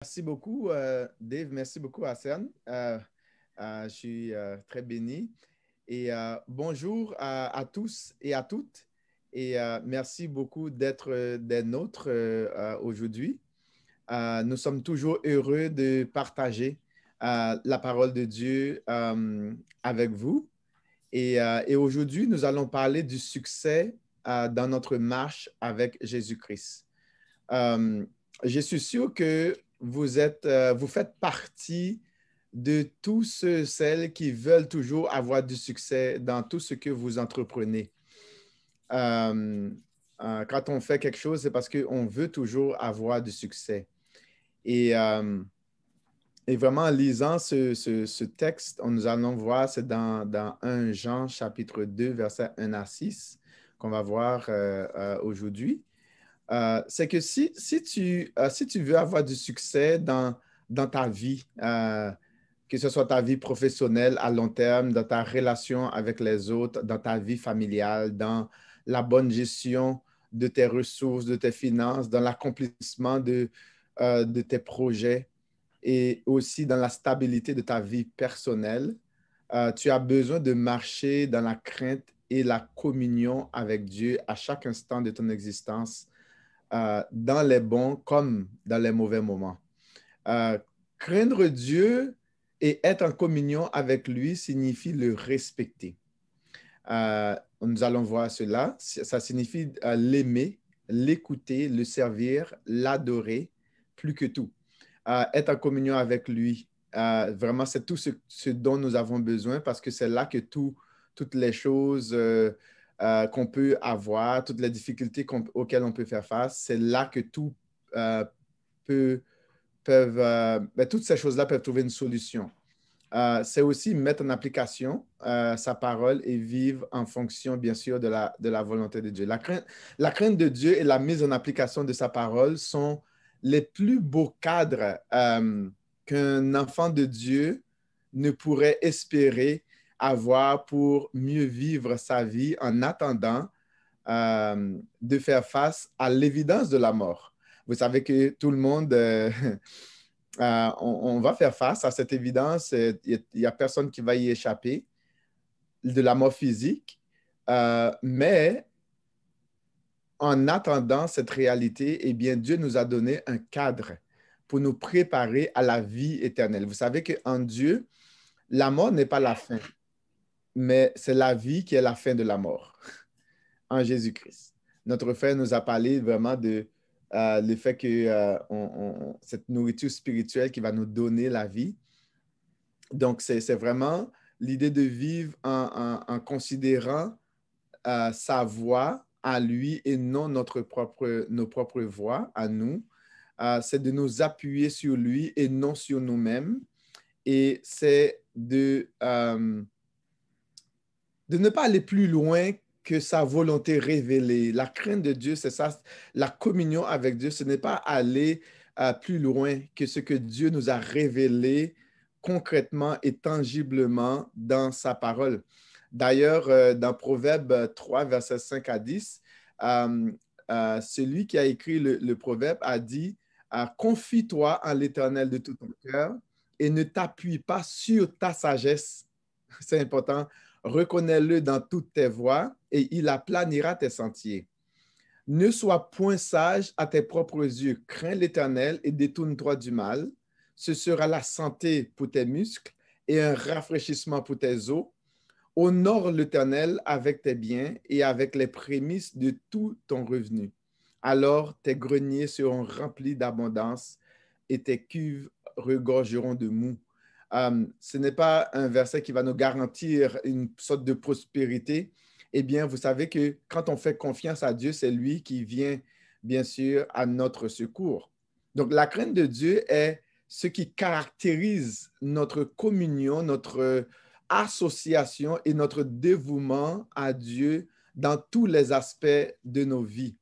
Merci beaucoup, Dave. Merci beaucoup, Hassan. Je suis très béni. Et bonjour à tous et à toutes. Et merci beaucoup d'être des nôtres aujourd'hui. Nous sommes toujours heureux de partager la parole de Dieu avec vous. Et aujourd'hui, nous allons parler du succès dans notre marche avec Jésus-Christ. Euh, je suis sûr que vous faites partie de tous ceux, celles qui veulent toujours avoir du succès dans tout ce que vous entreprenez. Euh, Quand on fait quelque chose, c'est parce qu'on veut toujours avoir du succès. Et, euh, et vraiment, en lisant ce texte, nous allons voir, c'est dans 1 Jean chapitre 2, versets 1 à 6, qu'on va voir aujourd'hui. C'est que si tu veux avoir du succès dans ta vie, que ce soit ta vie professionnelle à long terme, dans ta relation avec les autres, dans ta vie familiale, dans la bonne gestion de tes ressources, de tes finances, dans l'accomplissement de tes projets et aussi dans la stabilité de ta vie personnelle, tu as besoin de marcher dans la crainte et la communion avec Dieu à chaque instant de ton existence dans les bons comme dans les mauvais moments. Euh, Craindre Dieu et être en communion avec lui signifie le respecter. Nous allons voir cela. Ça signifie l'aimer, l'écouter, le servir, l'adorer, plus que tout. Être en communion avec lui, vraiment, c'est tout ce dont nous avons besoin parce que c'est là que toutes les choses qu'on peut avoir, toutes les difficultés auxquelles on peut faire face, c'est là que tout euh, peut, toutes ces choses-là peuvent trouver une solution. C'est aussi mettre en application sa parole et vivre en fonction, bien sûr, de la volonté de Dieu. La crainte de Dieu et la mise en application de sa parole sont les plus beaux cadres qu'un enfant de Dieu ne pourrait espérer avoir pour mieux vivre sa vie en attendant de faire face à l'évidence de la mort. Vous savez que tout le monde on va faire face à cette évidence. Il n'y a personne qui va y échapper de la mort physique. Mais en attendant cette réalité, eh bien, Dieu nous a donné un cadre pour nous préparer à la vie éternelle. Vous savez qu'en Dieu, la mort n'est pas la fin, mais c'est la vie qui est la fin de la mort en Jésus-Christ. Notre frère nous a parlé vraiment de le fait que cette nourriture spirituelle qui va nous donner la vie. Donc, c'est vraiment l'idée de vivre en considérant sa voix à lui et non nos propres voix à nous. C'est de nous appuyer sur lui et non sur nous-mêmes. Et c'est de ne pas aller plus loin que sa volonté révélée. La crainte de Dieu, c'est ça. La communion avec Dieu, ce n'est pas aller plus loin que ce que Dieu nous a révélé concrètement et tangiblement dans sa parole. D'ailleurs, dans Proverbe 3, versets 5 à 10, celui qui a écrit le proverbe a dit, confie-toi en l'Éternel de tout ton cœur et ne t'appuie pas sur ta sagesse. C'est important. Reconnais-le dans toutes tes voies et il aplanira tes sentiers. Ne sois point sage à tes propres yeux. Crains l'Éternel et détourne-toi du mal. Ce sera la santé pour tes muscles et un rafraîchissement pour tes os. Honore l'Éternel avec tes biens et avec les prémices de tout ton revenu. Alors tes greniers seront remplis d'abondance et tes cuves regorgeront de mou. Ce n'est pas un verset qui va nous garantir une sorte de prospérité. Eh bien, vous savez que quand on fait confiance à Dieu, c'est lui qui vient, bien sûr, à notre secours. Donc, la crainte de Dieu est ce qui caractérise notre communion, notre association et notre dévouement à Dieu dans tous les aspects de nos vies.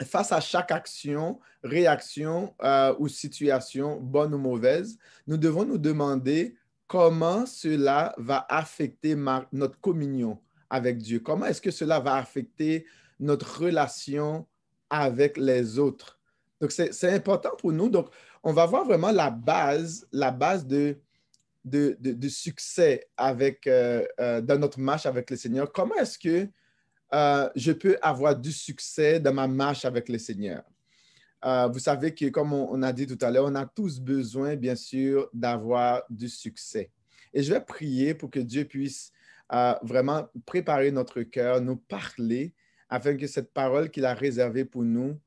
Face à chaque action, réaction ou situation, bonne ou mauvaise, nous devons nous demander comment cela va affecter notre communion avec Dieu. Comment est-ce que cela va affecter notre relation avec les autres? Donc, c'est important pour nous. Donc, on va voir vraiment la base de succès dans notre marche avec le Seigneur. Comment est-ce que je peux avoir du succès dans ma marche avec le Seigneur? Vous savez que, comme on a dit tout à l'heure, on a tous besoin, bien sûr, d'avoir du succès. Et je vais prier pour que Dieu puisse vraiment préparer notre cœur, nous parler, afin que cette parole qu'il a réservée pour nous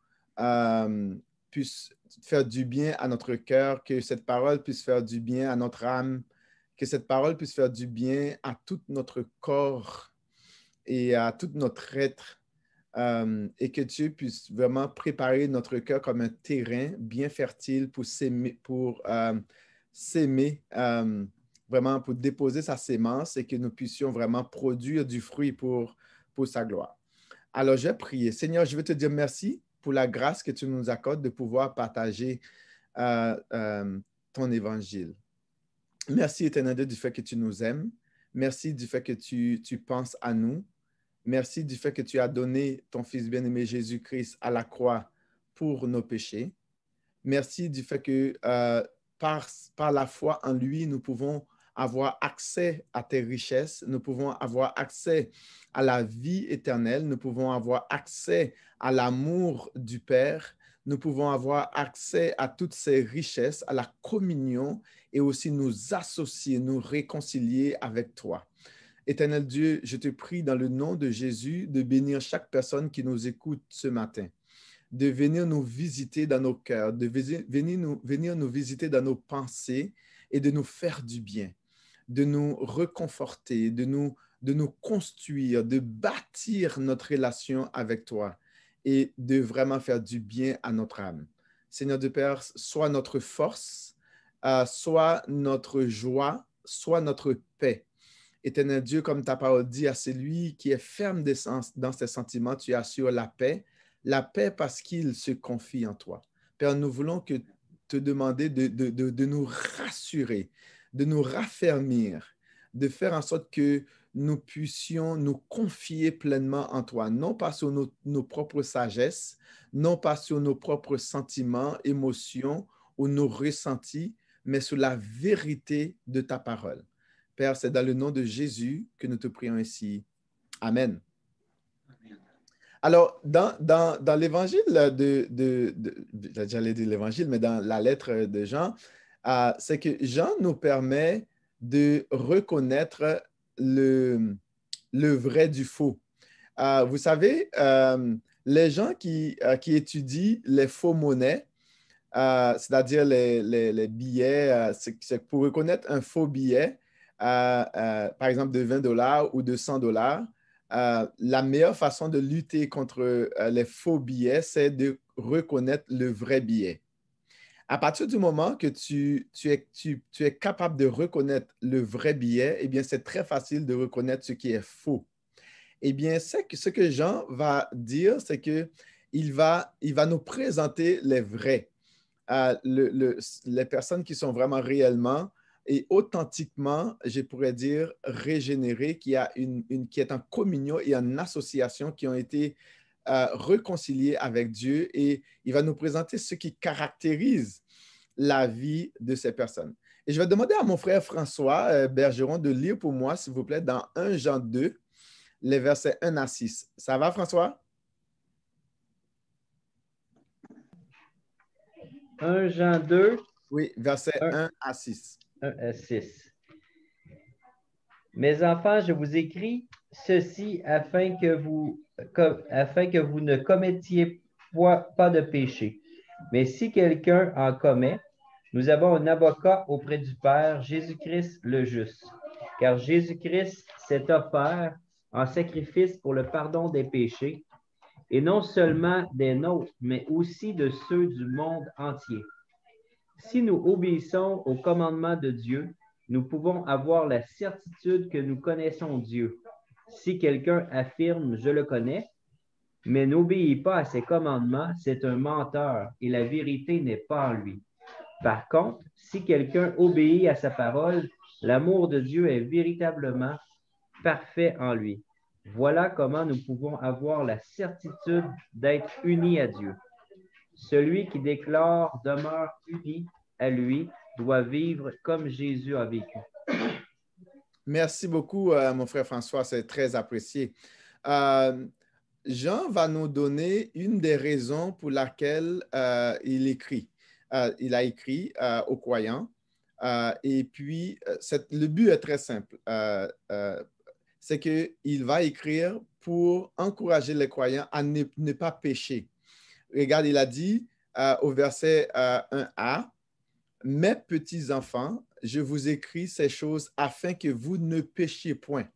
puisse faire du bien à notre cœur, que cette parole puisse faire du bien à notre âme, que cette parole puisse faire du bien à tout notre corps et à tout notre être. Et que Dieu puisse vraiment préparer notre cœur comme un terrain bien fertile pour s'aimer, vraiment pour déposer sa sémence et que nous puissions vraiment produire du fruit pour sa gloire. Alors, je vais prier. Seigneur, je veux te dire merci pour la grâce que tu nous accordes de pouvoir partager ton évangile. Merci, Éternel Dieu, du fait que tu nous aimes. Merci du fait que tu penses à nous. Merci du fait que tu as donné ton Fils bien-aimé Jésus-Christ à la croix pour nos péchés. Merci du fait que par la foi en lui, nous pouvons avoir accès à tes richesses, nous pouvons avoir accès à la vie éternelle, nous pouvons avoir accès à l'amour du Père, nous pouvons avoir accès à toutes ces richesses, à la communion et aussi nous associer, nous réconcilier avec toi. Éternel Dieu, je te prie dans le nom de Jésus de bénir chaque personne qui nous écoute ce matin, de venir nous visiter dans nos cœurs, de venir nous visiter dans nos pensées et de nous faire du bien, de nous reconforter, de nous construire, de bâtir notre relation avec toi et de vraiment faire du bien à notre âme. Seigneur de Père, sois notre force, sois notre joie, sois notre paix. Éternel Dieu, comme ta parole dit, à celui qui est ferme dans ses sentiments, tu assures la paix parce qu'il se confie en toi. Père, nous voulons te demander de nous rassurer, de nous raffermir, de faire en sorte que nous puissions nous confier pleinement en toi, non pas sur nos propres sagesses, non pas sur nos propres sentiments, émotions ou nos ressentis, mais sur la vérité de ta parole. Père, c'est dans le nom de Jésus que nous te prions ici. Amen. Alors, dans l'évangile j'allais dire l'évangile, mais dans la lettre de Jean, c'est que Jean nous permet de reconnaître le vrai du faux. Vous savez, les gens qui étudient les faux monnaies, c'est-à-dire les billets, c'est pour reconnaître un faux billet, par exemple de $20 ou de $100, la meilleure façon de lutter contre les faux billets, c'est de reconnaître le vrai billet. À partir du moment que tu es capable de reconnaître le vrai billet, eh bien, c'est très facile de reconnaître ce qui est faux. Eh bien, ce que Jean va dire, c'est qu'il va nous présenter les vrais. Les personnes qui sont vraiment réellement et authentiquement, je pourrais dire, régénérées, qui est en communion et en association, qui ont été réconciliées avec Dieu, et il va nous présenter ce qui caractérise la vie de ces personnes. Et je vais demander à mon frère François Bergeron de lire pour moi, s'il vous plaît, dans 1 Jean 2, les versets 1 à 6. Ça va, François? 1 Jean 2. Oui, versets 1 à 6. 1 à 6. Mes enfants, je vous écris ceci afin que vous ne commettiez pas de péché. Mais si quelqu'un en commet, nous avons un avocat auprès du Père, Jésus-Christ le juste. Car Jésus-Christ s'est offert en sacrifice pour le pardon des péchés, et non seulement des nôtres, mais aussi de ceux du monde entier. Si nous obéissons aux commandements de Dieu, nous pouvons avoir la certitude que nous connaissons Dieu. Si quelqu'un affirme « Je le connais », mais n'obéit pas à ses commandements, c'est un menteur et la vérité n'est pas en lui. Par contre, si quelqu'un obéit à sa parole, l'amour de Dieu est véritablement parfait en lui. Voilà comment nous pouvons avoir la certitude d'être unis à Dieu. Celui qui déclare demeure unie à lui doit vivre comme Jésus a vécu. Merci beaucoup, mon frère François, c'est très apprécié. Jean va nous donner une des raisons pour laquelle il écrit. Il a écrit aux croyants. Et puis, le but est très simple. C'est qu'il va écrire pour encourager les croyants à ne pas pécher. Regarde, il a dit au verset 1a, « Mes petits enfants, je vous écris ces choses afin que vous ne péchiez point. »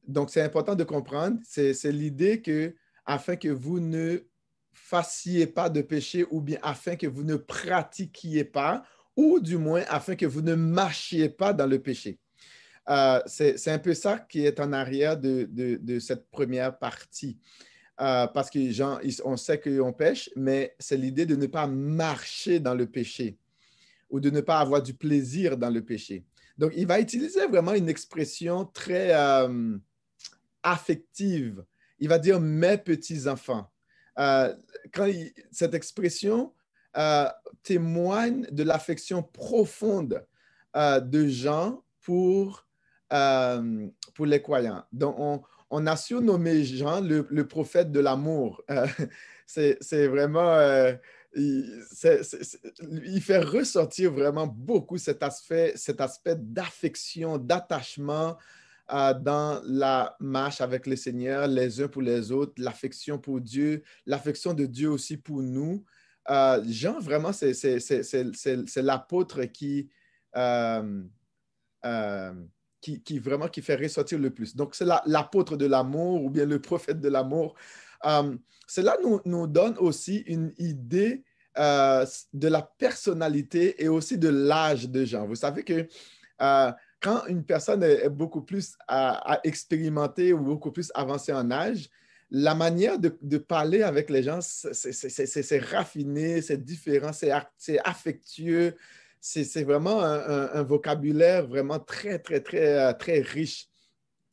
Donc, c'est important de comprendre, c'est l'idée que afin que vous ne fassiez pas de péché ou bien afin que vous ne pratiquiez pas ou du moins afin que vous ne marchiez pas dans le péché. C'est un peu ça qui est en arrière de cette première partie. Parce que on sait qu'on pêche, mais c'est l'idée de ne pas marcher dans le péché ou de ne pas avoir du plaisir dans le péché. Donc, il va utiliser vraiment une expression très affective. Il va dire « mes petits-enfants ». Cette expression témoigne de l'affection profonde de Jean pour les croyants. Donc, on a surnommé Jean le prophète de l'amour. C'est vraiment... il fait ressortir vraiment beaucoup cet aspect d'affection, d'attachement dans la marche avec le Seigneur, les uns pour les autres, l'affection pour Dieu, l'affection de Dieu aussi pour nous. Jean, vraiment, c'est l'apôtre qui vraiment qui fait ressortir le plus. Donc, c'est l'apôtre de l'amour ou bien le prophète de l'amour. Cela nous donne aussi une idée de la personnalité et aussi de l'âge de Jean. Vous savez que quand une personne est beaucoup plus à expérimenter ou beaucoup plus avancée en âge, la manière de parler avec les gens, c'est raffiné, c'est différent, c'est affectueux. C'est vraiment un vocabulaire vraiment très, très, très, très riche.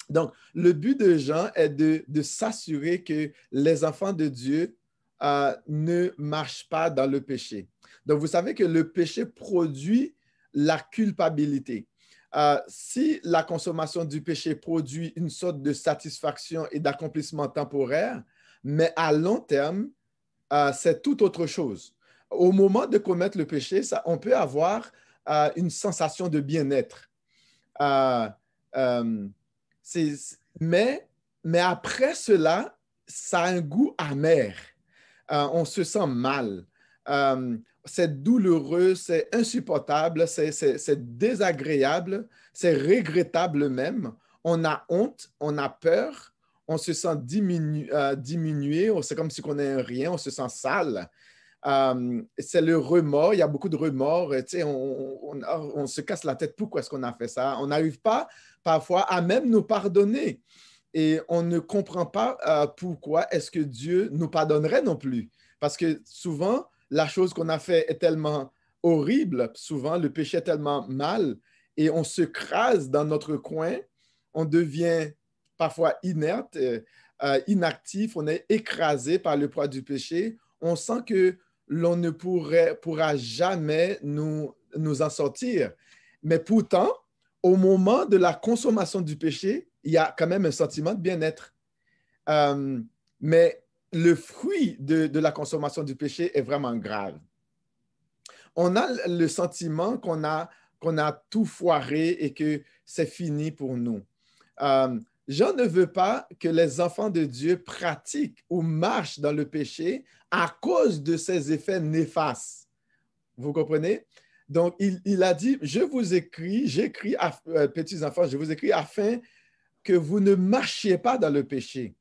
Donc, le but de Jean est de s'assurer que les enfants de Dieu ne marchent pas dans le péché. Donc, vous savez que le péché produit la culpabilité. Si la consommation du péché produit une sorte de satisfaction et d'accomplissement temporaire, mais à long terme, c'est tout autre chose. Au moment de commettre le péché, on peut avoir une sensation de bien-être. Mais après cela, ça a un goût amer. On se sent mal. C'est douloureux, c'est insupportable, c'est désagréable, c'est regrettable même. On a honte, on a peur, on se sent diminué, c'est comme si on n'est rien, on se sent sale. C'est le remords, il y a beaucoup de remords, on se casse la tête, pourquoi est-ce qu'on a fait ça? On n'arrive pas parfois à même nous pardonner et on ne comprend pas pourquoi est-ce que Dieu nous pardonnerait non plus. Parce que souvent, la chose qu'on a fait est tellement horrible, souvent le péché est tellement mal et on se crase dans notre coin, on devient parfois inerte, inactif, on est écrasé par le poids du péché, on sent que l'on ne pourra jamais nous en sortir. Mais pourtant, au moment de la consommation du péché, il y a quand même un sentiment de bien-être. Mais le fruit de la consommation du péché est vraiment grave. On a le sentiment qu'on a tout foiré et que c'est fini pour nous. Jean ne veut pas que les enfants de Dieu pratiquent ou marchent dans le péché à cause de ses effets néfastes. Vous comprenez? Donc, il a dit, j'écris à petits enfants, je vous écris afin que vous ne marchiez pas dans le péché.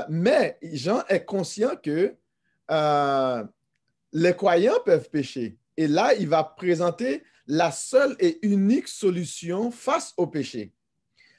Mais Jean est conscient que les croyants peuvent pécher. Et là, il va présenter la seule et unique solution face au péché.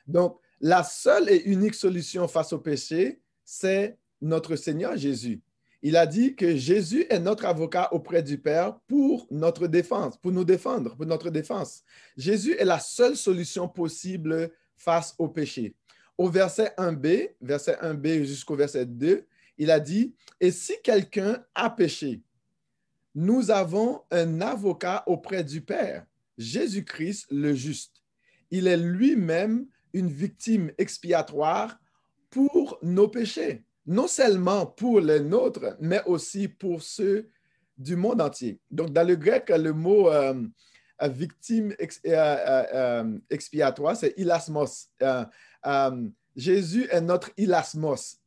Donc, la seule et unique solution face au péché, c'est notre Seigneur Jésus. Il a dit que Jésus est notre avocat auprès du Père pour notre défense, pour nous défendre, pour notre défense. Jésus est la seule solution possible face au péché. Au verset 1b jusqu'au verset 2, Il a dit, « Et si quelqu'un a péché, nous avons un avocat auprès du Père, Jésus-Christ le juste. Il est lui-même une victime expiatoire pour nos péchés, non seulement pour les nôtres, mais aussi pour ceux du monde entier. » Donc, dans le grec, le mot victime expiatoire, c'est ilasmos. Jésus est notre ilasmos,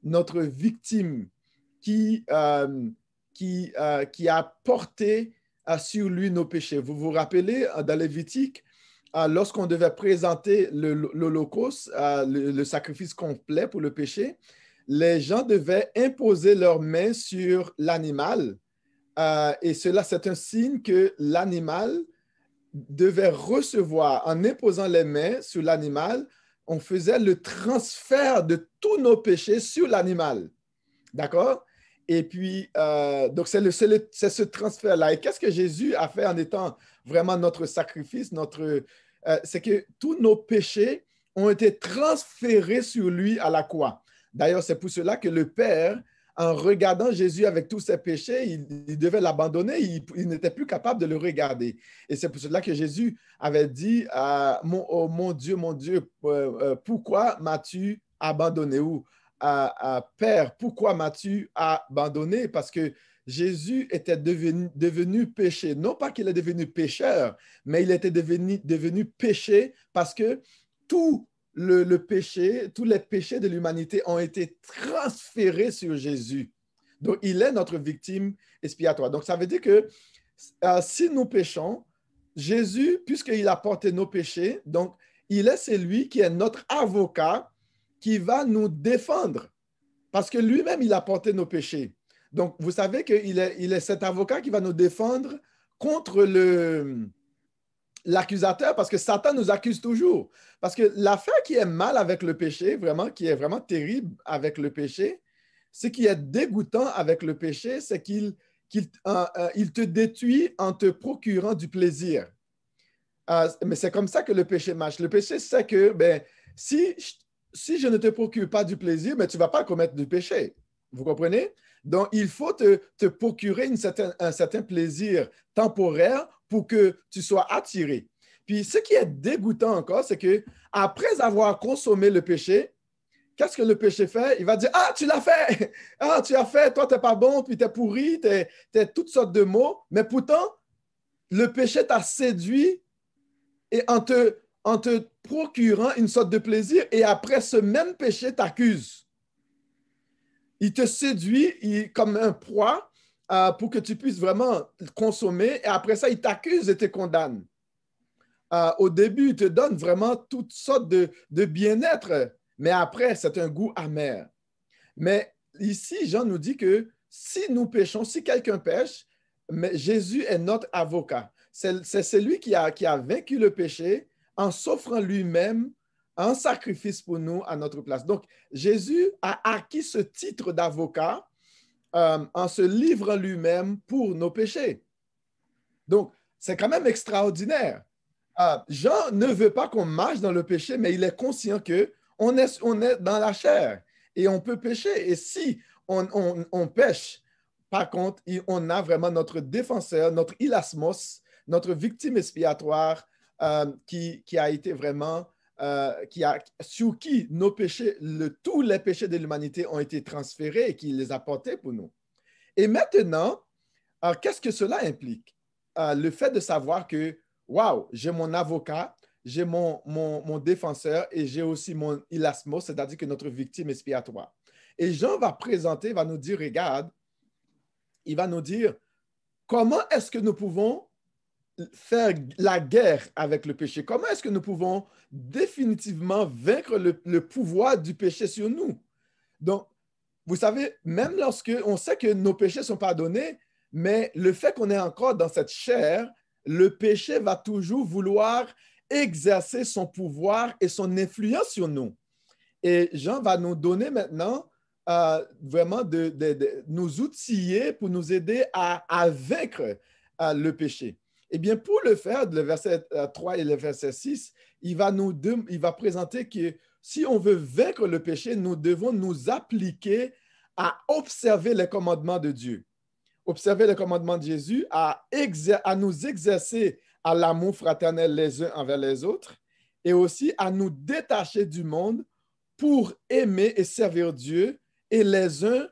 notre victime qui a porté sur lui nos péchés. Vous vous rappelez, dans Lévitique, lorsqu'on devait présenter l'Holocauste, le sacrifice complet pour le péché, les gens devaient imposer leurs mains sur l'animal. Et cela, c'est un signe que l'animal devait recevoir, en imposant les mains sur l'animal, on faisait le transfert de tous nos péchés sur l'animal. D'accord? Et puis, donc, c'est ce transfert-là. Et qu'est-ce que Jésus a fait en étant vraiment notre sacrifice? C'est que tous nos péchés ont été transférés sur lui à la croix. D'ailleurs, c'est pour cela que le Père, en regardant Jésus avec tous ses péchés, il devait l'abandonner. Il n'était plus capable de le regarder. Et c'est pour cela que Jésus avait dit, oh, mon Dieu, pourquoi m'as-tu abandonné? Ou Père, pourquoi m'as-tu abandonné? Parce que Jésus était devenu péché. Non pas qu'il est devenu pécheur, mais il était devenu péché parce que tout le péché, tous les péchés de l'humanité ont été transférés sur Jésus. Donc, il est notre victime expiatoire. Donc, ça veut dire que si nous péchons, Jésus, puisqu'il a porté nos péchés, donc, il est celui qui est notre avocat qui va nous défendre parce que lui-même, il a porté nos péchés. Donc, vous savez qu'il est cet avocat qui va nous défendre contre l'accusateur parce que Satan nous accuse toujours. Parce que l'affaire qui est mal avec le péché, vraiment, qui est vraiment terrible avec le péché, ce qui est dégoûtant avec le péché, c'est qu'il te détruit en te procurant du plaisir. Mais c'est comme ça que le péché marche. Le péché, c'est que si je ne te procure pas du plaisir, mais tu ne vas pas commettre du péché. Vous comprenez? Donc, il faut te procurer un certain plaisir temporaire pour que tu sois attiré. Puis, ce qui est dégoûtant encore, c'est que après avoir consommé le péché, qu'est-ce que le péché fait? Il va dire, « Ah, tu l'as fait! Ah, tu as fait! Toi, tu n'es pas bon, puis tu es pourri, tu es toutes sortes de mots. » Mais pourtant, le péché t'a séduit et en te procurant une sorte de plaisir, et après, ce même péché t'accuse. Il te séduit comme un proie pour que tu puisses vraiment consommer, et après ça, il t'accuse et te condamne. Au début, il te donne vraiment toutes sortes de bien-être, mais après, c'est un goût amer. Mais ici, Jean nous dit que si nous péchons, si quelqu'un pêche, mais Jésus est notre avocat. C'est celui qui a vaincu le péché en s'offrant lui-même en sacrifice pour nous à notre place. Donc, Jésus a acquis ce titre d'avocat en se livrant lui-même pour nos péchés. Donc, c'est quand même extraordinaire. Jean ne veut pas qu'on marche dans le péché, mais il est conscient qu'on est dans la chair et on peut pécher. Et si on pêche, par contre, on a vraiment notre défenseur, notre ilasmos, notre victime expiatoire qui a été vraiment, sur qui nos péchés, tous les péchés de l'humanité ont été transférés et qui les a portés pour nous. Et maintenant, qu'est-ce que cela implique? Le fait de savoir que, wow, j'ai mon avocat, j'ai mon défenseur et j'ai aussi mon ilasmos, c'est-à-dire que notre victime expiatoire. Et Jean va nous dire, regarde, il va nous dire comment est-ce que nous pouvons faire la guerre avec le péché? Comment est-ce que nous pouvons définitivement vaincre le pouvoir du péché sur nous? Donc, vous savez, même lorsque on sait que nos péchés sont pardonnés, mais le fait qu'on est encore dans cette chair, le péché va toujours vouloir exercer son pouvoir et son influence sur nous. Et Jean va nous donner maintenant vraiment de nous outiller pour nous aider à vaincre le péché. Eh bien, pour le faire, le verset 3 et le verset 6, il va présenter que si on veut vaincre le péché, nous devons nous appliquer à observer les commandements de Dieu. Observer les commandements de Jésus, à nous exercer à l'amour fraternel les uns envers les autres et aussi à nous détacher du monde pour aimer et servir Dieu et les uns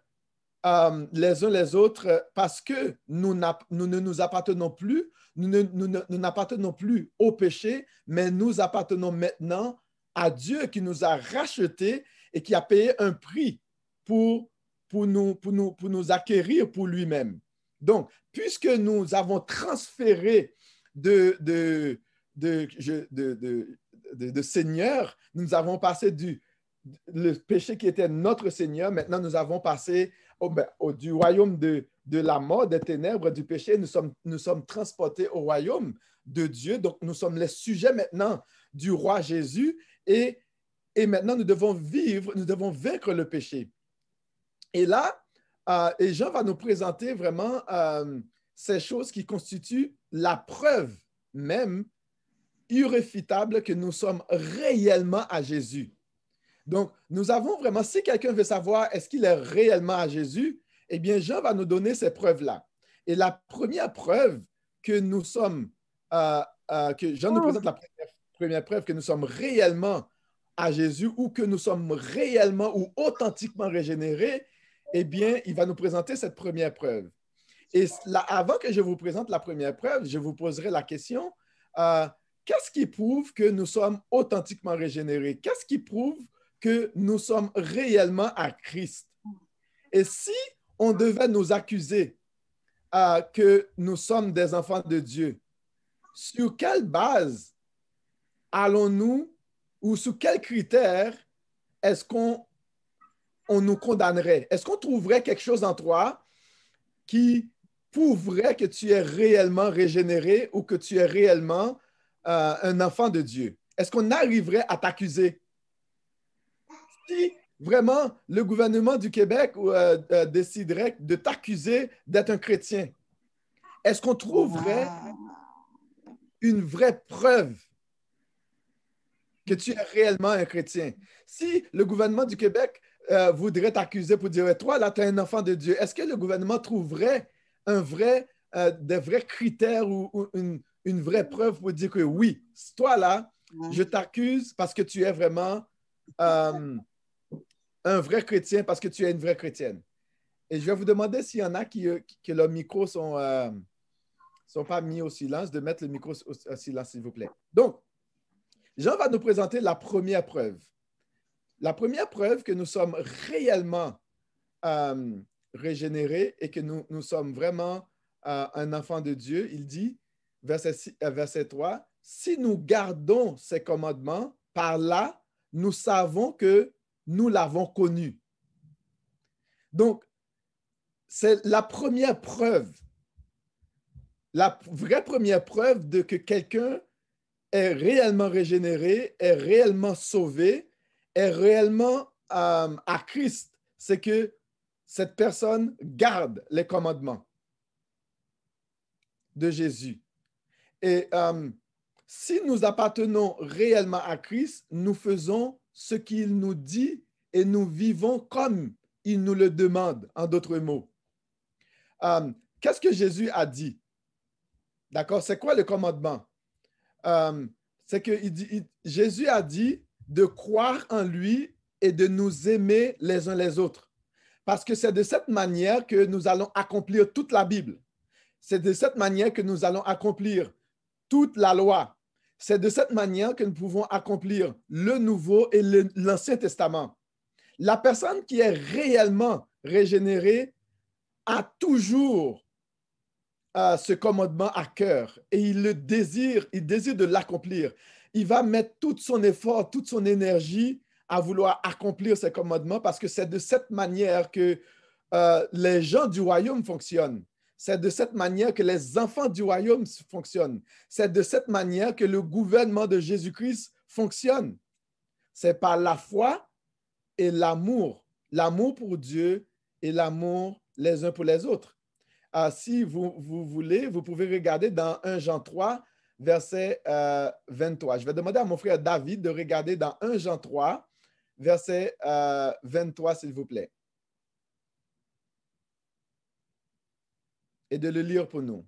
les autres parce que nous ne nous appartenons plus, nous n'appartenons plus au péché, mais nous appartenons maintenant à Dieu qui nous a rachetés et qui a payé un prix pour nous acquérir pour lui-même. Donc, puisque nous avons transféré de Seigneur, nous avons passé le péché qui était notre Seigneur, maintenant nous avons passé du royaume de la mort, des ténèbres, du péché, nous sommes transportés au royaume de Dieu. Donc, nous sommes les sujets maintenant du roi Jésus et maintenant nous devons vivre, nous devons vaincre le péché. Et là, et Jean va nous présenter vraiment ces choses qui constituent la preuve même irréfutable que nous sommes réellement à Jésus. Donc, nous avons vraiment, si quelqu'un veut savoir est-ce qu'il est réellement à Jésus, eh bien, Jean va nous donner ces preuves-là. Et la première preuve que nous sommes, que Jean nous présente la première preuve que nous sommes réellement à Jésus ou que nous sommes réellement ou authentiquement régénérés, eh bien, il va nous présenter cette première preuve. Et là, avant que je vous présente la première preuve, je vous poserai la question, qu'est-ce qui prouve que nous sommes authentiquement régénérés? Qu'est-ce qui prouve que nous sommes réellement à Christ? Et si on devait nous accuser que nous sommes des enfants de Dieu, sur quelle base allons-nous ou sous quels critères est-ce qu'on nous condamnerait? Est-ce qu'on trouverait quelque chose en toi qui prouverait que tu es réellement régénéré ou que tu es réellement un enfant de Dieu? Est-ce qu'on arriverait à t'accuser? Si vraiment le gouvernement du Québec déciderait de t'accuser d'être un chrétien, est-ce qu'on trouverait une vraie preuve que tu es réellement un chrétien? Si le gouvernement du Québec voudrait t'accuser pour dire, toi, là, tu es un enfant de Dieu, est-ce que le gouvernement trouverait des vrais critères ou une vraie preuve pour dire que oui, toi, là, je t'accuse parce que tu es vraiment un vrai chrétien, parce que tu es une vraie chrétienne? Et je vais vous demander s'il y en a que leurs micros sont pas mis au silence, de mettre le micro au silence, s'il vous plaît. Donc, Jean va nous présenter la première preuve. La première preuve que nous sommes réellement régénérés et que nous sommes vraiment un enfant de Dieu, il dit, verset 3, « Si nous gardons ses commandements, par là, nous savons que nous l'avons connu. » Donc, c'est la première preuve, la vraie première preuve de que quelqu'un est réellement régénéré, est réellement sauvé, est réellement à Christ, c'est que cette personne garde les commandements de Jésus. Et si nous appartenons réellement à Christ, nous faisons ce qu'il nous dit et nous vivons comme il nous le demande, en d'autres mots. Qu'est-ce que Jésus a dit? D'accord? C'est quoi le commandement? C'est que Jésus a dit de croire en lui et de nous aimer les uns les autres. Parce que c'est de cette manière que nous allons accomplir toute la Bible. C'est de cette manière que nous allons accomplir toute la loi. C'est de cette manière que nous pouvons accomplir le Nouveau et l'Ancien Testament. La personne qui est réellement régénérée a toujours ce commandement à cœur et il désire de l'accomplir. Il va mettre tout son effort, toute son énergie à vouloir accomplir ces commandements parce que c'est de cette manière que les gens du royaume fonctionnent. C'est de cette manière que les enfants du royaume fonctionnent. C'est de cette manière que le gouvernement de Jésus-Christ fonctionne. C'est par la foi et l'amour pour Dieu et l'amour les uns pour les autres. Si vous voulez, vous pouvez regarder dans 1 Jean 3, verset 23. Je vais demander à mon frère David de regarder dans 1 Jean 3, verset 23, s'il vous plaît. Et de le lire pour nous.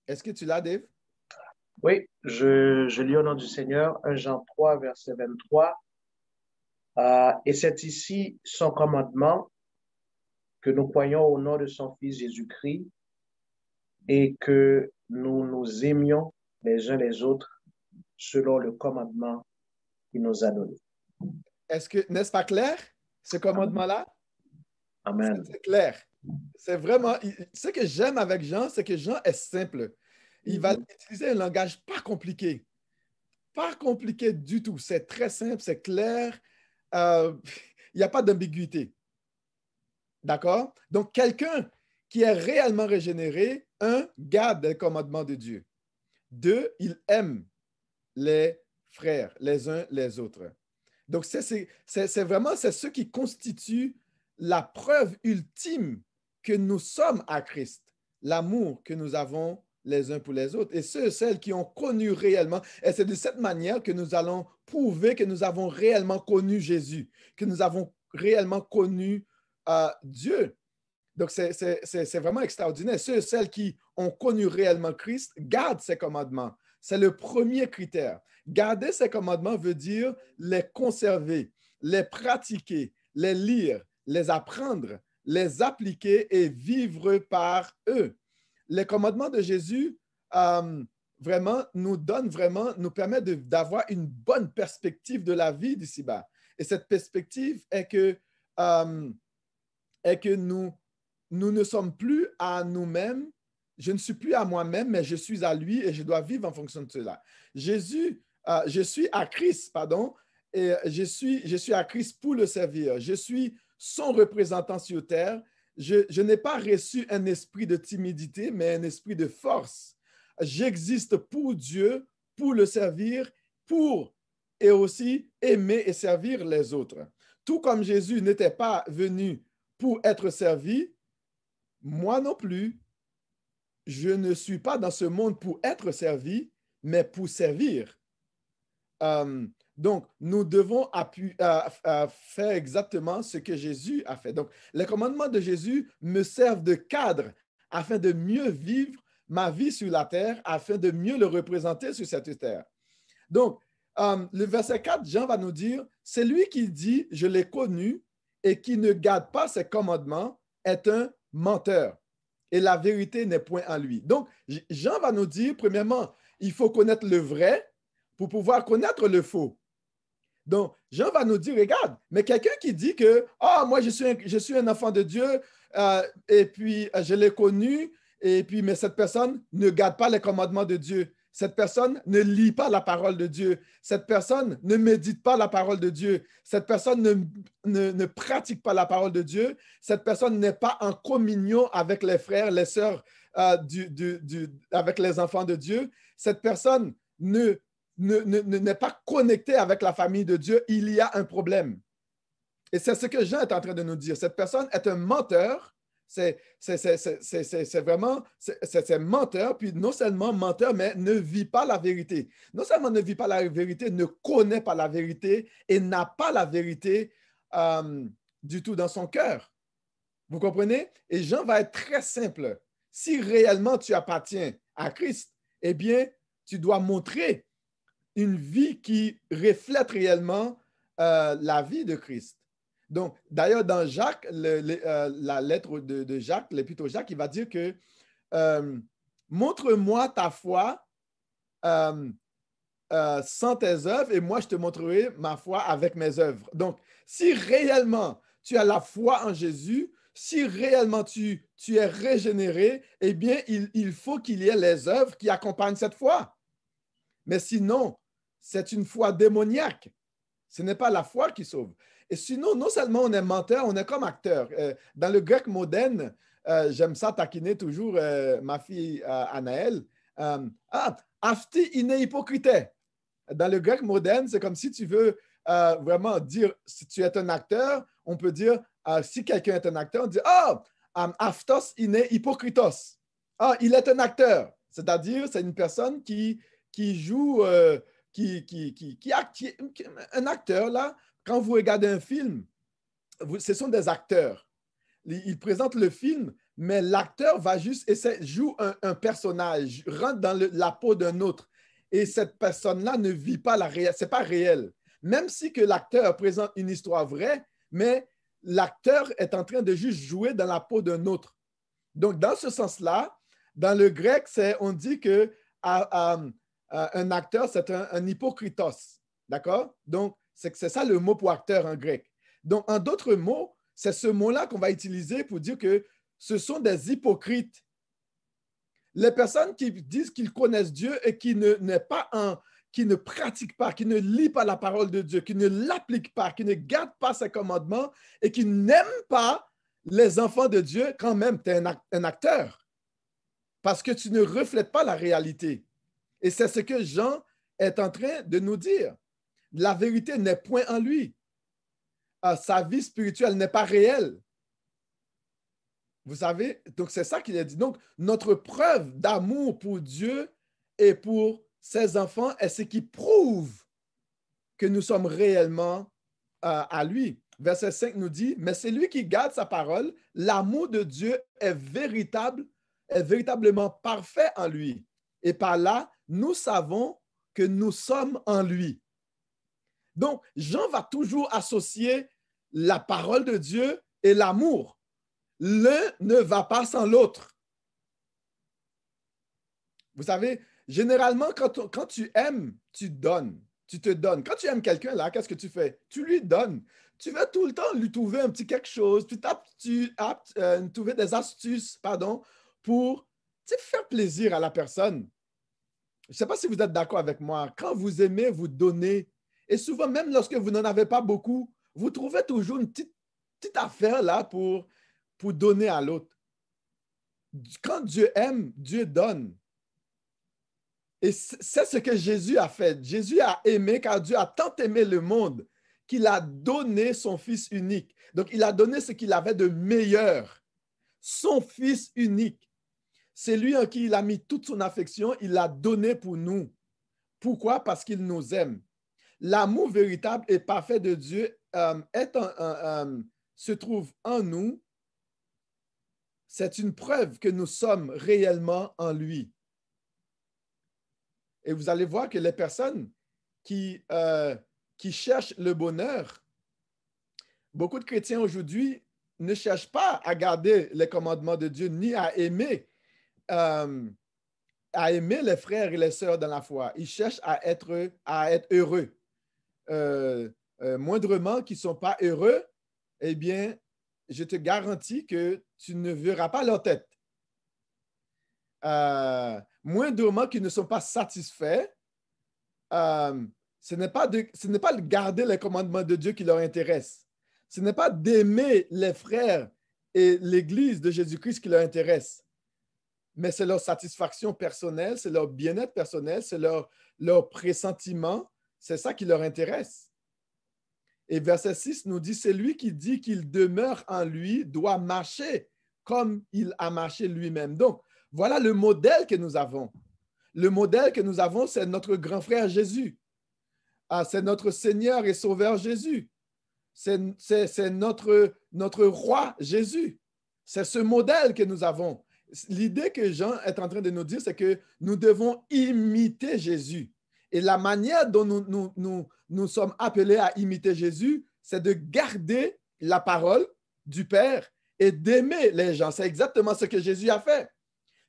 Est-ce que tu l'as, Dave? Oui, je lis au nom du Seigneur, 1 Jean 3, verset 23. Et c'est ici son commandement, que nous croyons au nom de son Fils Jésus-Christ et que nous nous aimions les uns les autres selon le commandement qu'il nous a donné. N'est-ce pas clair, ce commandement-là? Amen. C'est clair. C'est vraiment, ce que j'aime avec Jean, c'est que Jean est simple. Il va utiliser un langage pas compliqué. Pas compliqué du tout. C'est très simple, c'est clair. Il n'y a pas d'ambiguïté. D'accord? Donc, quelqu'un qui est réellement régénéré, un, garde les commandements de Dieu. Deux, il aime les frères, les uns les autres. Donc, c'est vraiment ce qui constitue la preuve ultime que nous sommes à Christ, l'amour que nous avons les uns pour les autres. Et ceux et celles qui ont connu réellement, et c'est de cette manière que nous allons prouver que nous avons réellement connu Jésus, que nous avons réellement connu Dieu. Donc, c'est vraiment extraordinaire. Ceux et celles qui ont connu réellement Christ gardent ses commandements. C'est le premier critère. Garder ses commandements veut dire les conserver, les pratiquer, les lire, les apprendre, les appliquer et vivre par eux. Les commandements de Jésus vraiment nous permettent d'avoir une bonne perspective de la vie d'ici-bas. Et cette perspective est que nous ne sommes plus à nous-mêmes. Je ne suis plus à moi-même, mais je suis à lui et je dois vivre en fonction de cela. Je suis à Christ, pardon, et je suis à Christ pour le servir. Je suis son représentant sur terre. Je n'ai pas reçu un esprit de timidité, mais un esprit de force. J'existe pour Dieu, pour le servir, et aussi aimer et servir les autres. Tout comme Jésus n'était pas venu pour être servi, moi non plus, je ne suis pas dans ce monde pour être servi, mais pour servir. Donc, nous devons faire exactement ce que Jésus a fait. Donc, les commandements de Jésus me servent de cadre afin de mieux vivre ma vie sur la terre, afin de mieux le représenter sur cette terre. Donc, le verset 4, Jean va nous dire, « C'est lui qui dit, je l'ai connu, et qui ne garde pas ses commandements est un menteur. Et la vérité n'est point en lui. » Donc, Jean va nous dire, premièrement, il faut connaître le vrai pour pouvoir connaître le faux. Donc, Jean va nous dire, regarde, mais quelqu'un qui dit que, moi, je suis un enfant de Dieu, et puis je l'ai connu, et puis, mais cette personne ne garde pas les commandements de Dieu. Cette personne ne lit pas la parole de Dieu. Cette personne ne médite pas la parole de Dieu. Cette personne ne pratique pas la parole de Dieu. Cette personne n'est pas en communion avec les frères, les sœurs, avec les enfants de Dieu. Cette personne n'est pas connectée avec la famille de Dieu. Il y a un problème. Et c'est ce que Jean est en train de nous dire. Cette personne est un menteur. C'est vraiment menteur, puis non seulement menteur, mais ne vit pas la vérité. Non seulement ne vit pas la vérité, ne connaît pas la vérité et n'a pas la vérité du tout dans son cœur. Vous comprenez? Et Jean va être très simple. Si réellement tu appartiens à Christ, eh bien, tu dois montrer une vie qui reflète réellement la vie de Christ. Donc, d'ailleurs, dans Jacques, la lettre de Jacques, l'épître Jacques, il va dire que montre-moi ta foi sans tes œuvres et moi, je te montrerai ma foi avec mes œuvres. Donc, si réellement tu as la foi en Jésus, si réellement tu es régénéré, eh bien, il faut qu'il y ait les œuvres qui accompagnent cette foi. Mais sinon, c'est une foi démoniaque. Ce n'est pas la foi qui sauve. Et sinon, non seulement on est menteur, on est comme acteur. Dans le grec moderne, j'aime ça taquiner toujours ma fille Anaëlle. Afti ine hypocrite. Dans le grec moderne, c'est comme si tu veux vraiment dire, si tu es un acteur, on peut dire, si quelqu'un est un acteur, on dit, aftos ine hypocritos. Il est un acteur. C'est-à-dire, c'est une personne qui joue un acteur, là, quand vous regardez un film, ce sont des acteurs. Ils présentent le film, mais l'acteur va juste joue un personnage, rentre dans la peau d'un autre. Et cette personne-là ne vit pas la réalité, ce n'est pas réel. Même si que l'acteur présente une histoire vraie, mais l'acteur est en train de juste jouer dans la peau d'un autre. Donc, dans ce sens-là, dans le grec, on dit que un acteur, c'est un hypocritos. D'accord? Donc, c'est ça le mot pour acteur en grec. Donc, en d'autres mots, c'est ce mot-là qu'on va utiliser pour dire que ce sont des hypocrites. Les personnes qui disent qu'ils connaissent Dieu et qui ne pratiquent pas, qui ne lisent pas la parole de Dieu, qui ne l'appliquent pas, qui ne gardent pas ses commandements et qui n'aiment pas les enfants de Dieu, quand même, tu es un acteur. Parce que tu ne reflètes pas la réalité. Et c'est ce que Jean est en train de nous dire. La vérité n'est point en lui. Sa vie spirituelle n'est pas réelle. Vous savez, donc c'est ça qu'il a dit. Donc, notre preuve d'amour pour Dieu et pour ses enfants est ce qui prouve que nous sommes réellement à lui. Verset 5 nous dit, « Mais c'est lui qui garde sa parole, l'amour de Dieu est véritablement parfait en lui. Et par là, nous savons que nous sommes en lui. » Donc, Jean va toujours associer la parole de Dieu et l'amour. L'un ne va pas sans l'autre. Vous savez, généralement, quand tu aimes, tu donnes. Tu te donnes. Quand tu aimes quelqu'un, là, qu'est-ce que tu fais? Tu lui donnes. Tu vas tout le temps lui trouver un petit quelque chose. Tu trouver des astuces, pour faire plaisir à la personne. Je ne sais pas si vous êtes d'accord avec moi. Quand vous aimez, vous donnez. Et souvent, même lorsque vous n'en avez pas beaucoup, vous trouvez toujours une petite affaire là pour donner à l'autre. Quand Dieu aime, Dieu donne. Et c'est ce que Jésus a fait. Jésus a aimé car Dieu a tant aimé le monde qu'il a donné son Fils unique. Donc, il a donné ce qu'il avait de meilleur. Son Fils unique. C'est lui en qui il a mis toute son affection. Il l'a donné pour nous. Pourquoi? Parce qu'il nous aime. L'amour véritable et parfait de Dieu se trouve en nous. C'est une preuve que nous sommes réellement en lui. Et vous allez voir que les personnes qui cherchent le bonheur, beaucoup de chrétiens aujourd'hui ne cherchent pas à garder les commandements de Dieu ni à aimer les frères et les sœurs dans la foi. Ils cherchent à être heureux. Moindrement qu'ils ne sont pas heureux, eh bien, je te garantis que tu ne verras pas leur tête. Moindrement qu'ils ne sont pas satisfaits, ce n'est pas de garder les commandements de Dieu qui leur intéresse. Ce n'est pas d'aimer les frères et l'Église de Jésus-Christ qui leur intéresse. Mais c'est leur satisfaction personnelle, c'est leur bien-être personnel, c'est leur pressentiment. C'est ça qui leur intéresse. Et verset 6 nous dit, c'est lui qui dit qu'il demeure en lui, doit marcher comme il a marché lui-même. Donc, voilà le modèle que nous avons. Le modèle que nous avons, c'est notre grand frère Jésus. C'est notre Seigneur et Sauveur Jésus. C'est notre roi Jésus. C'est ce modèle que nous avons. L'idée que Jean est en train de nous dire, c'est que nous devons imiter Jésus. Et la manière dont nous sommes appelés à imiter Jésus, c'est de garder la parole du Père et d'aimer les gens. C'est exactement ce que Jésus a fait.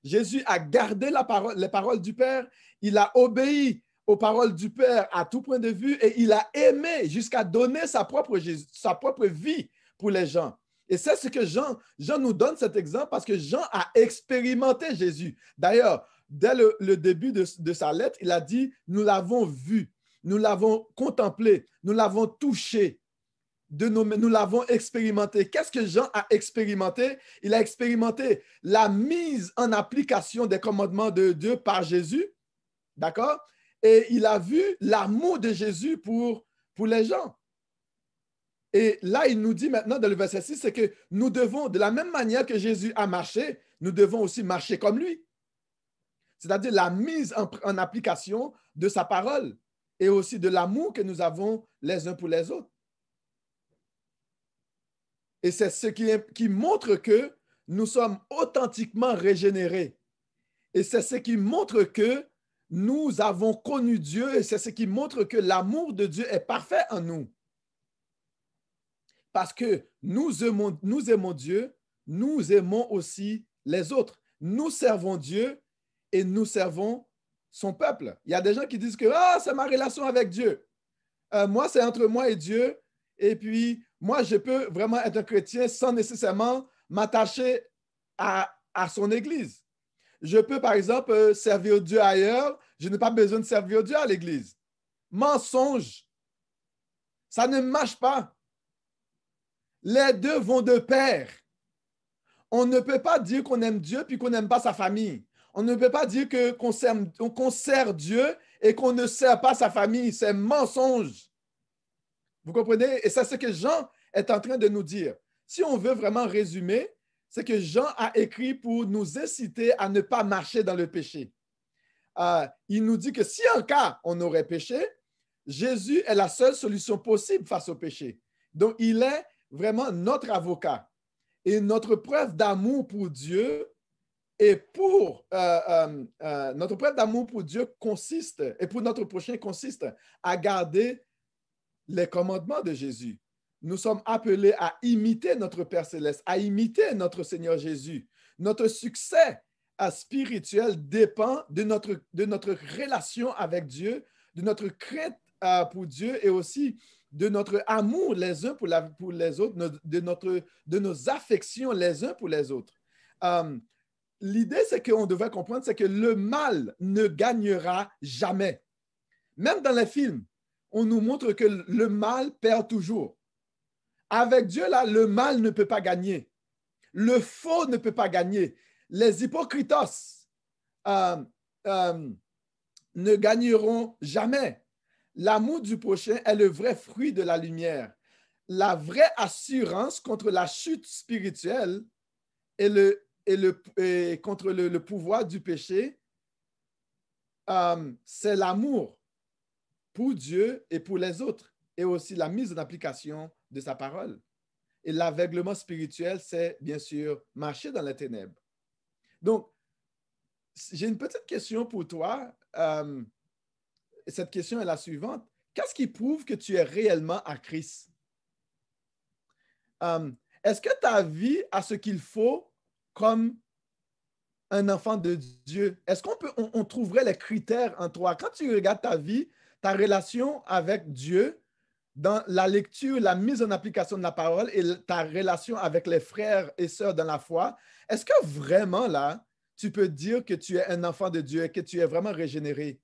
Jésus a gardé les paroles du Père, il a obéi aux paroles du Père à tout point de vue et il a aimé jusqu'à donner sa propre vie pour les gens. Et c'est ce que Jean nous donne cet exemple parce que Jean a expérimenté Jésus. D'ailleurs, dès le début de sa lettre, il a dit, nous l'avons vu, nous l'avons contemplé, nous l'avons touché, nous l'avons expérimenté. Qu'est-ce que Jean a expérimenté? Il a expérimenté la mise en application des commandements de Dieu par Jésus, d'accord? Et il a vu l'amour de Jésus pour les gens. Et là, il nous dit maintenant dans le verset 6, c'est que nous devons, de la même manière que Jésus a marché, nous devons aussi marcher comme lui. C'est-à-dire la mise en application de sa parole. et aussi de l'amour que nous avons les uns pour les autres. Et c'est ce qui montre que nous sommes authentiquement régénérés. Et c'est ce qui montre que nous avons connu Dieu et c'est ce qui montre que l'amour de Dieu est parfait en nous. Parce que nous aimons Dieu, nous aimons aussi les autres. Nous servons Dieu et nous servons son peuple. Il y a des gens qui disent que c'est ma relation avec Dieu. Moi, c'est entre moi et Dieu. Et puis, moi, je peux vraiment être un chrétien sans nécessairement m'attacher à son Église. Je peux, par exemple, servir Dieu ailleurs. Je n'ai pas besoin de servir Dieu à l'Église. Mensonge. Ça ne marche pas. Les deux vont de pair. On ne peut pas dire qu'on aime Dieu puis qu'on n'aime pas sa famille. On ne peut pas dire qu'on sert Dieu et qu'on ne sert pas sa famille. C'est mensonge. Vous comprenez? Et c'est ce que Jean est en train de nous dire. Si on veut vraiment résumer, c'est que Jean a écrit pour nous inciter à ne pas marcher dans le péché. Il nous dit que si en cas on aurait péché, Jésus est la seule solution possible face au péché. Donc, il est vraiment notre avocat. Et notre preuve d'amour pour Dieu notre preuve d'amour pour Dieu consiste, et pour notre prochain consiste à garder les commandements de Jésus. Nous sommes appelés à imiter notre Père Céleste, à imiter notre Seigneur Jésus. Notre succès spirituel dépend de notre relation avec Dieu, de notre crainte pour Dieu et aussi de notre amour les uns pour les autres, de nos affections les uns pour les autres. L'idée, c'est qu'on devrait comprendre, c'est que le mal ne gagnera jamais. Même dans les films, on nous montre que le mal perd toujours. Avec Dieu, là, le mal ne peut pas gagner. Le faux ne peut pas gagner. Les hypocritos ne gagneront jamais. L'amour du prochain est le vrai fruit de la lumière. La vraie assurance contre la chute spirituelle et contre le pouvoir du péché, c'est l'amour pour Dieu et pour les autres, et aussi la mise en application de sa parole. Et l'aveuglement spirituel, c'est bien sûr marcher dans les ténèbres. Donc, j'ai une petite question pour toi. Cette question est la suivante. Qu'est-ce qui prouve que tu es réellement à Christ? Est-ce que ta vie a ce qu'il faut comme un enfant de Dieu? Est-ce qu'on trouverait les critères en toi? Quand tu regardes ta vie, ta relation avec Dieu, dans la lecture, la mise en application de la parole et ta relation avec les frères et sœurs dans la foi, est-ce que vraiment là, tu peux dire que tu es un enfant de Dieu et que tu es vraiment régénéré?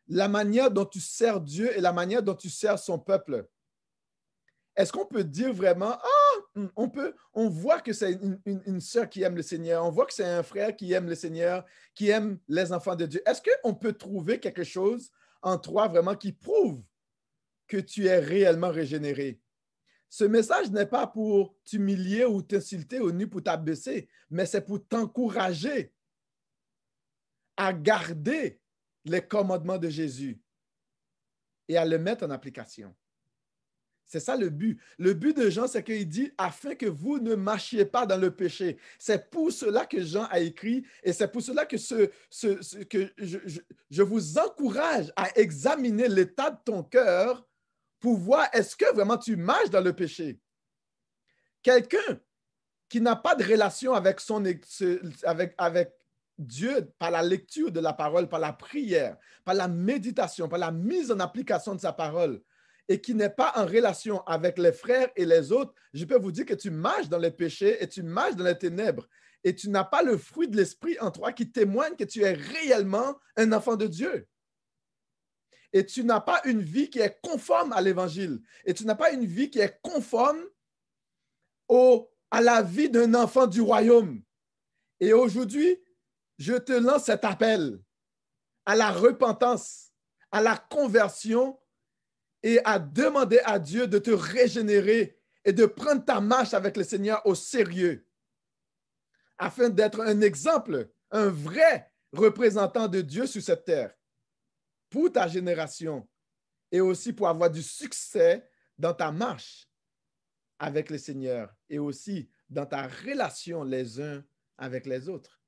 La manière dont tu sers Dieu et la manière dont tu sers son peuple, est-ce qu'on peut dire vraiment, on voit que c'est une sœur qui aime le Seigneur, on voit que c'est un frère qui aime le Seigneur, qui aime les enfants de Dieu. Est-ce qu'on peut trouver quelque chose en toi vraiment qui prouve que tu es réellement régénéré? Ce message n'est pas pour t'humilier ou t'insulter ou ni pour t'abaisser, mais c'est pour t'encourager à garder les commandements de Jésus et à le mettre en application. C'est ça le but. Le but de Jean, c'est qu'il dit « afin que vous ne marchiez pas dans le péché ». C'est pour cela que Jean a écrit et c'est pour cela que, que je vous encourage à examiner l'état de ton cœur pour voir est-ce que vraiment tu marches dans le péché. Quelqu'un qui n'a pas de relation avec Dieu par la lecture de la parole, par la prière, par la méditation, par la mise en application de sa parole, et qui n'est pas en relation avec les frères et les autres, je peux vous dire que tu marches dans les péchés et tu marches dans les ténèbres et tu n'as pas le fruit de l'esprit en toi qui témoigne que tu es réellement un enfant de Dieu. Et tu n'as pas une vie qui est conforme à l'Évangile. Et tu n'as pas une vie qui est conforme à la vie d'un enfant du royaume. Et aujourd'hui, je te lance cet appel à la repentance, à la conversion et à demander à Dieu de te régénérer et de prendre ta marche avec le Seigneur au sérieux afin d'être un exemple, un vrai représentant de Dieu sur cette terre pour ta génération et aussi pour avoir du succès dans ta marche avec le Seigneur et aussi dans ta relation les uns avec les autres.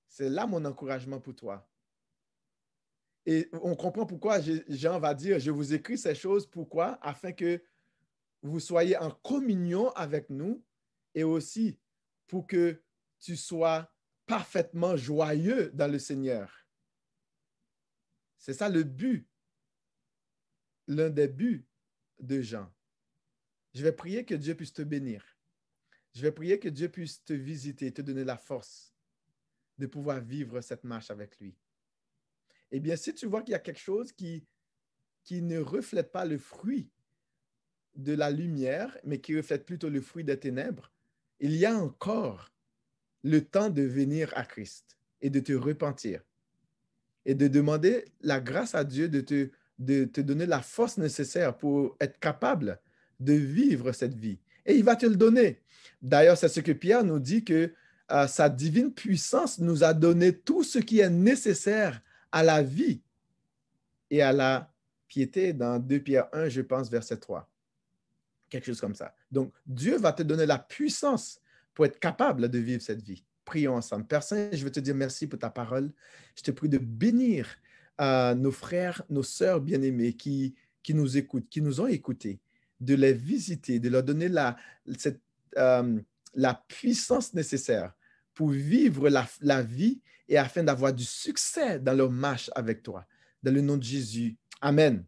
C'est là mon encouragement pour toi. Et on comprend pourquoi Jean va dire, je vous écris ces choses, pourquoi? Afin que vous soyez en communion avec nous et aussi pour que tu sois parfaitement joyeux dans le Seigneur. C'est ça le but, l'un des buts de Jean. Je vais prier que Dieu puisse te bénir. Je vais prier que Dieu puisse te visiter, te donner la force de pouvoir vivre cette marche avec lui. Eh bien, si tu vois qu'il y a quelque chose qui ne reflète pas le fruit de la lumière, mais qui reflète plutôt le fruit des ténèbres, il y a encore le temps de venir à Christ et de te repentir et de demander la grâce à Dieu de te donner la force nécessaire pour être capable de vivre cette vie. Et il va te le donner. D'ailleurs, c'est ce que Pierre nous dit que sa divine puissance nous a donné tout ce qui est nécessaire à la vie et à la piété dans 2 Pierre 1, je pense, verset 3. Quelque chose comme ça. Donc, Dieu va te donner la puissance pour être capable de vivre cette vie. Prions ensemble. Père Saint, je veux te dire merci pour ta parole. Je te prie de bénir nos frères, nos sœurs bien-aimés qui nous écoutent, qui nous ont écoutés, de les visiter, de leur donner la puissance nécessaire pour vivre la vie et afin d'avoir du succès dans leur marche avec toi. Dans le nom de Jésus. Amen.